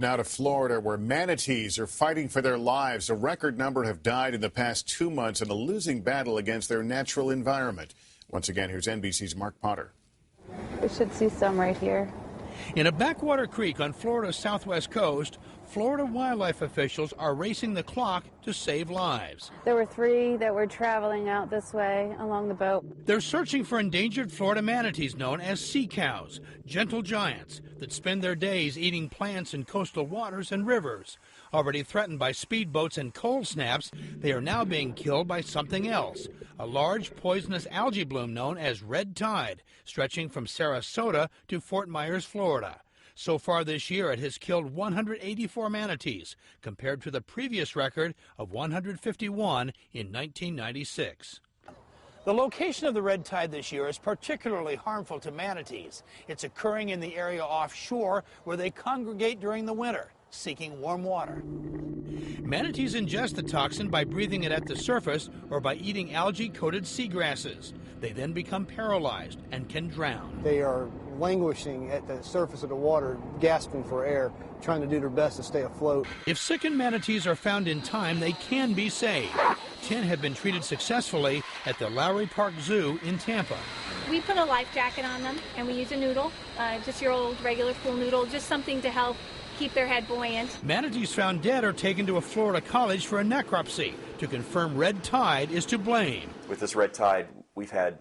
Now to Florida, where manatees are fighting for their lives. A record number have died in the past 2 months in a losing battle against their natural environment. Once again, here's NBC's Mark Potter. We should see some right here. In a backwater creek on Florida's southwest coast, Florida wildlife officials are racing the clock to save lives. There were 3 that were traveling out this way along the boat. They're searching for endangered Florida manatees known as sea cows, gentle giants that spend their days eating plants in coastal waters and rivers. Already threatened by speedboats and cold snaps, they are now being killed by something else, a large poisonous algae bloom known as red tide, stretching from Sarasota to Fort Myers, Florida. So far this year, it has killed 184 manatees, compared to the previous record of 151 in 1996. The location of the red tide this year is particularly harmful to manatees. It's occurring in the area offshore where they congregate during the winter, seeking warm water. Manatees ingest the toxin by breathing it at the surface or by eating algae-coated seagrasses. They then become paralyzed and can drown. They are languishing at the surface of the water, gasping for air, trying to do their best to stay afloat. If sickened manatees are found in time, they can be saved. 10 have been treated successfully at the Lowry Park Zoo in Tampa. We put a life jacket on them, and we use a noodle, just your old regular pool noodle, just something to help keep their head buoyant. Manatees found dead are taken to a Florida college for a necropsy to confirm red tide is to blame. With this red tide, we've had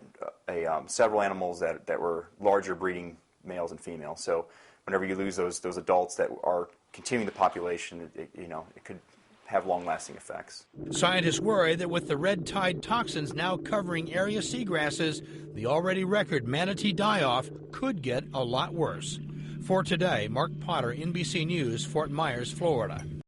several animals that were larger breeding males and females. So whenever you lose those adults that are continuing the population, it could have long-lasting effects. Scientists worry that with the red tide toxins now covering area seagrasses, the already record manatee die-off could get a lot worse. For today, Mark Potter, NBC News, Fort Myers, Florida.